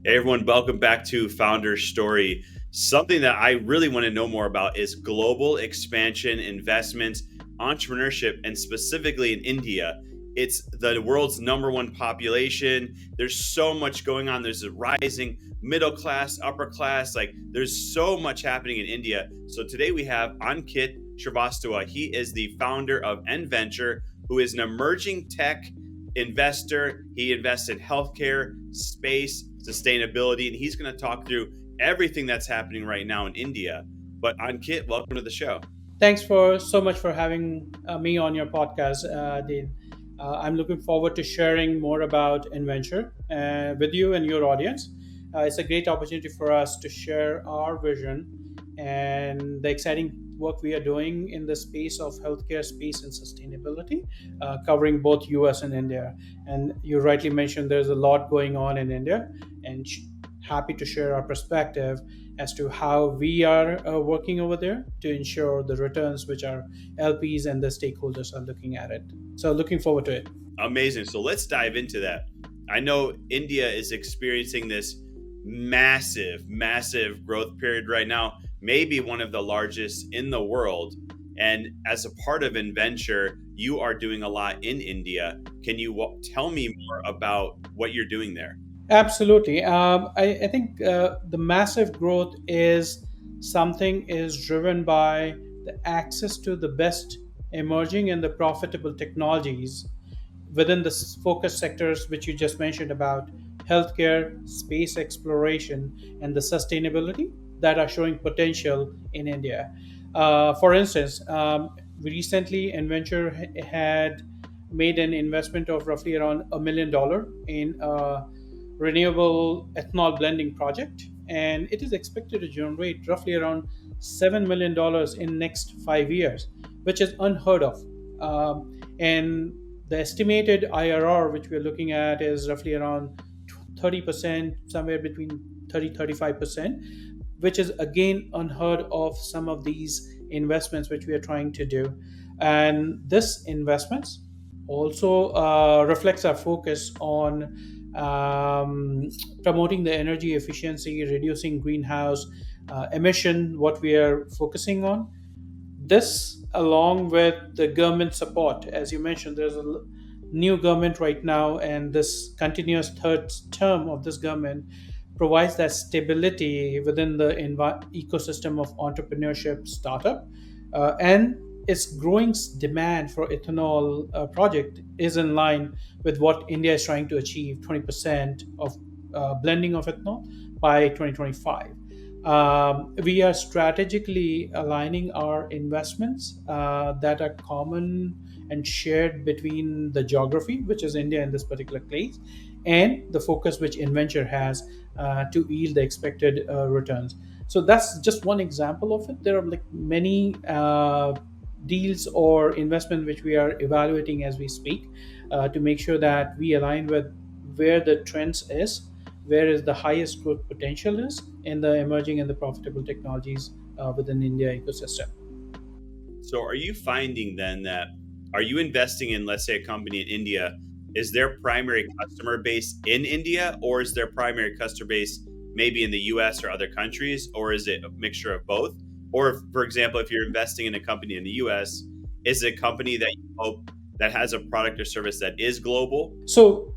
Hey everyone, welcome back to Founder Story. Something that I really want to know more about is global expansion, investments, entrepreneurship, and specifically in India. It's the world's number one population. There's so much going on. There's a rising middle class, upper class. Like there's so much happening in India. So today we have Ankit Shrivastava. He is the founder of EnVenture, who is an emerging tech investor. He invests in healthcare, space, sustainability, and he's going to talk through everything that's happening right now in India. But Ankit, welcome to the show. Thanks for so much for having me on your podcast, Dean. I'm looking forward to sharing more about EnVenture with you and your audience. It's a great opportunity for us to share our vision and the exciting work we are doing in the space of healthcare, space, and sustainability, covering both US and India. And you rightly mentioned there's a lot going on in India, and happy to share our perspective as to how we are working over there to ensure the returns which our LPs and the stakeholders are looking at it. So looking forward to it. Amazing. So let's dive into that. I know India is experiencing this massive growth period right now, maybe one of the largest in the world. And as a part of EnVenture, you are doing a lot in India. Can you tell me more about what you're doing there? Absolutely. I think the massive growth is something is driven by the access to the best emerging and the profitable technologies within the focus sectors which you just mentioned about healthcare, space exploration, and the sustainability that are showing potential in India. For instance, we recently, EnVenture had made an investment of roughly around $1 million in a renewable ethanol blending project, and it is expected to generate roughly around $7 million in next 5 years, which is unheard of. And the estimated IRR, which we're looking at, is roughly around 30%, somewhere between 30-35%, which is again unheard of some of these investments which we are trying to do. And this investments also reflects our focus on promoting the energy efficiency, reducing greenhouse emission, what we are focusing on. This, along with the government support, as you mentioned, there's a new government right now, and this continuous third term of this government provides that stability within the ecosystem of entrepreneurship startup, and its growing demand for ethanol project is in line with what India is trying to achieve, 20% of blending of ethanol by 2025. We are strategically aligning our investments that are common and shared between the geography, which is India in this particular case, and the focus which EnVenture has to yield the expected returns. So that's just one example of it. There are like many deals or investment which we are evaluating as we speak to make sure that we align with where the trends is, where is the highest growth potential is in the emerging and the profitable technologies within India ecosystem. So are you finding then that are you investing in, let's say, a company in India? Is their primary customer base in India, or is their primary customer base maybe in the US or other countries, or is it a mixture of both? Or for example, if you're investing in a company in the US, is it a company that you hope that has a product or service that is global? So,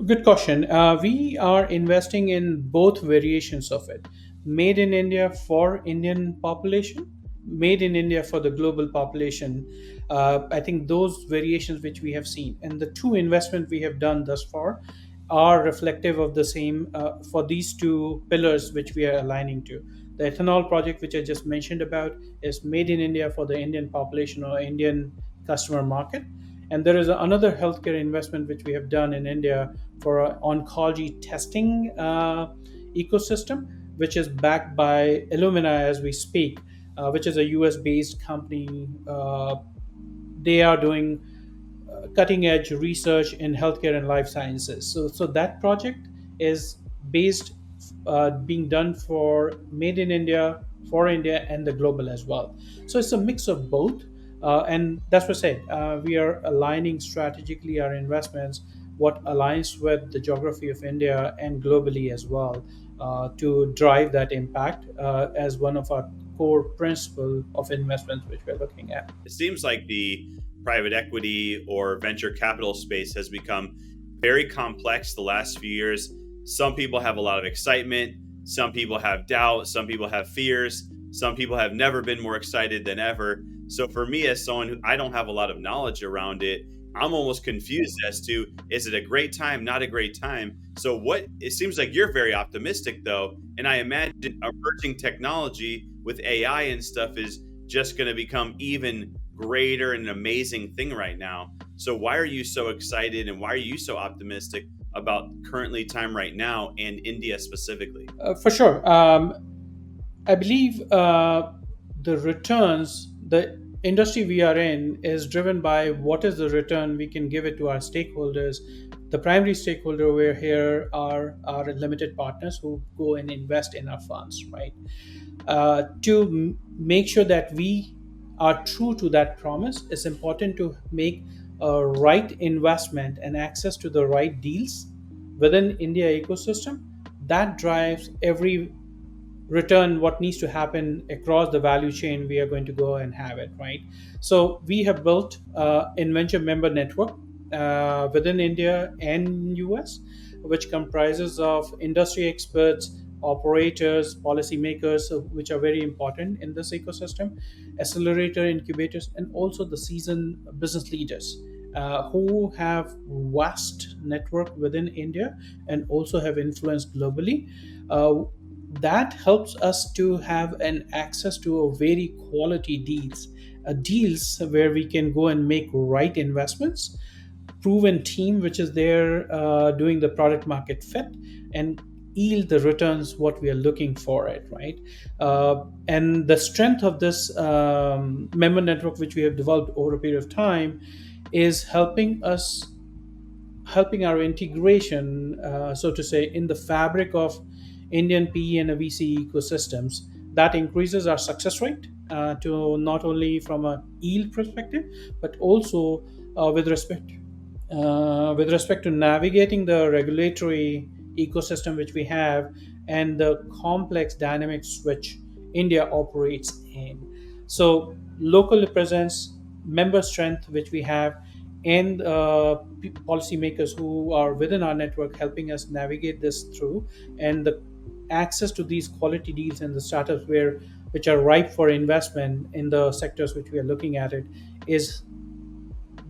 good question. We are investing in both variations of it. Made in India for Indian population, made in India for the global population. I think those variations which we have seen, and the two investments we have done thus far, are reflective of the same for these two pillars which we are aligning to. The ethanol project, which I just mentioned about, is made in India for the Indian population or Indian customer market. And there is another healthcare investment which we have done in India for an oncology testing ecosystem, which is backed by Illumina as we speak, which is a US based company. They are doing cutting edge research in healthcare and life sciences. So that project is based, being done for made in India, for India, and the global as well. So it's a mix of both. And that's what I said. We are aligning strategically our investments what aligns with the geography of India and globally as well, to drive that impact as one of our core principle of investments which we're looking at. It seems like the private equity or venture capital space has become very complex the last few years. Some people have a lot of excitement, some people have doubt, some people have fears, some people have never been more excited than ever. So for me, as someone who I don't have a lot of knowledge around it, I'm almost confused as to, is it a great time, not a great time? So what it seems like you're very optimistic though, and I imagine emerging technology with AI and stuff is just going to become even greater and an amazing thing right now. So why are you so excited and why are you so optimistic about currently time right now and India specifically? For sure. I believe the returns, the industry we are in is driven by what is the return we can give it to our stakeholders. The primary stakeholder over here are our limited partners who go and invest in our funds, right? To make sure that we are true to that promise, it's important to make a right investment and access to the right deals within India ecosystem. That drives every return what needs to happen across the value chain. We are going to go and have it, right? So we have built EnVenture member network within India and US, which comprises of industry experts, operators, policymakers, which are very important in this ecosystem, accelerator incubators, and also the seasoned business leaders who have vast network within India and also have influence globally. uh, that helps us to have an access to a very quality deals where we can go and make right investments, proven team which is there doing the product market fit, and yield the returns what we are looking for it, right? And the strength of this member network which we have developed over a period of time is helping our integration, so to say, in the fabric of Indian PE and VC ecosystems. That increases our success rate to not only from a yield perspective, but also with respect to navigating the regulatory ecosystem which we have and the complex dynamics which India operates in. So, local presence, member strength which we have, and policymakers who are within our network helping us navigate this through, and the access to these quality deals and the startups which are ripe for investment in the sectors which we are looking at it is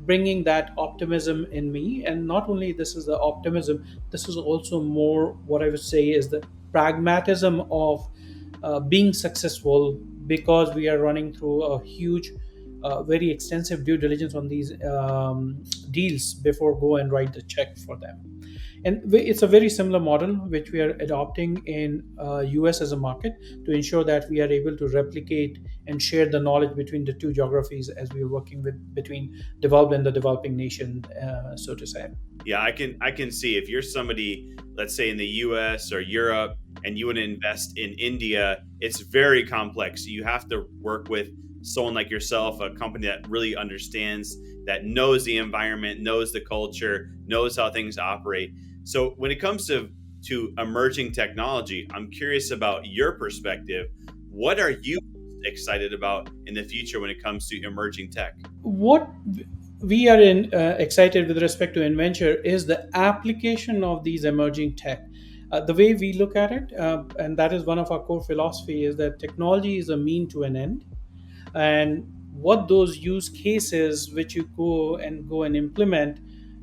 bringing that optimism in me. And not only this is the optimism, this is also more what I would say is the pragmatism of being successful, because we are running through a huge very extensive due diligence on these deals before go and write the check for them. And it's a very similar model which we are adopting in US as a market, to ensure that we are able to replicate and share the knowledge between the two geographies as we are working with between developed and the developing nation, so to say. Yeah, I can see if you're somebody, let's say in the US or Europe, and you want to invest in India, it's very complex. You have to work with someone like yourself, a company that really understands, that knows the environment, knows the culture, knows how things operate. So when it comes to emerging technology, I'm curious about your perspective. What are you excited about in the future when it comes to emerging tech? What we are excited with respect to EnVenture is the application of these emerging tech. The way we look at it, and that is one of our core philosophy, is that technology is a mean to an end, and what those use cases which you go and implement,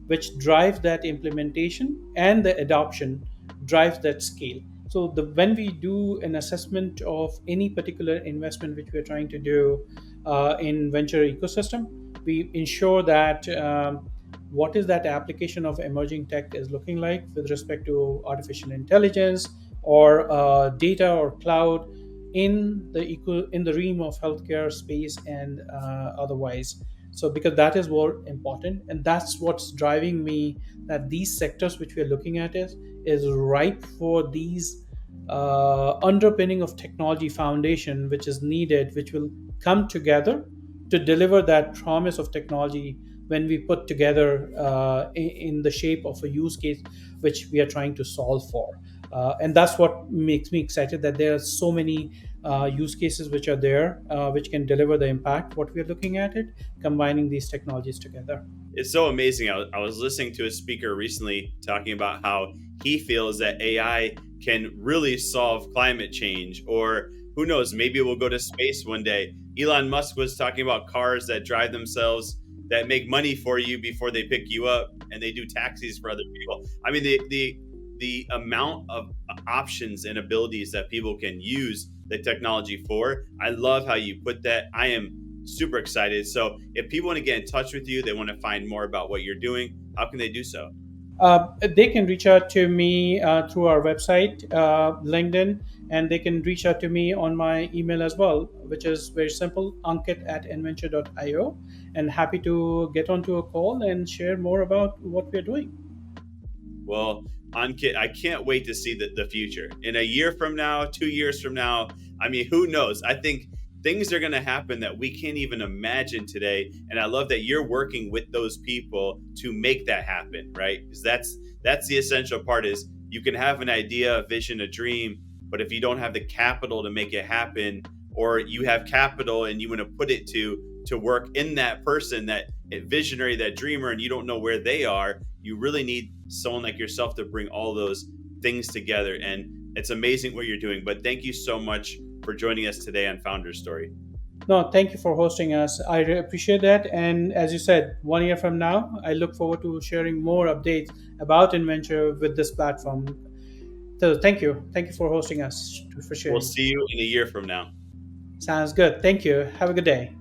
which drive that implementation and the adoption, drives that scale. So when we do an assessment of any particular investment which we're trying to do in venture ecosystem, we ensure that what is that application of emerging tech is looking like with respect to artificial intelligence or data or cloud in the realm of healthcare space and otherwise. So because that is more important, and that's what's driving me, that these sectors which we are looking at is ripe for these underpinning of technology foundation which is needed, which will come together to deliver that promise of technology when we put together in the shape of a use case which we are trying to solve for. And that's what makes me excited, that there are so many use cases which are there, which can deliver the impact what we are looking at it, combining these technologies together. It's so amazing. I was listening to a speaker recently talking about how he feels that AI can really solve climate change, or who knows, maybe we'll go to space one day. Elon Musk was talking about cars that drive themselves, that make money for you before they pick you up, and they do taxis for other people. I mean, the amount of options and abilities that people can use the technology for. I love how you put that. I am super excited. So, if people want to get in touch with you, they want to find more about what you're doing, how can they do so? They can reach out to me through our website, LinkedIn, and they can reach out to me on my email as well, which is very simple, ankit at enventure.io. And happy to get onto a call and share more about what we're doing. Well, Ankit, I can't wait to see the future. In a year from now, 2 years from now, I mean, who knows? I think things are going to happen that we can't even imagine today. And I love that you're working with those people to make that happen, right? Because that's the essential part is you can have an idea, a vision, a dream, but if you don't have the capital to make it happen, or you have capital and you want to put it to work in that person, that visionary, that dreamer, and you don't know where they are, you really need someone like yourself to bring all those things together. And it's amazing what you're doing. But thank you so much for joining us today on Founder Story. No, thank you for hosting us. I appreciate that. And as you said, 1 year from now, I look forward to sharing more updates about InVenture with this platform. So thank you. Thank you for hosting us, for We'll sharing. see you in a year from now. Sounds good. Thank you. Have a good day.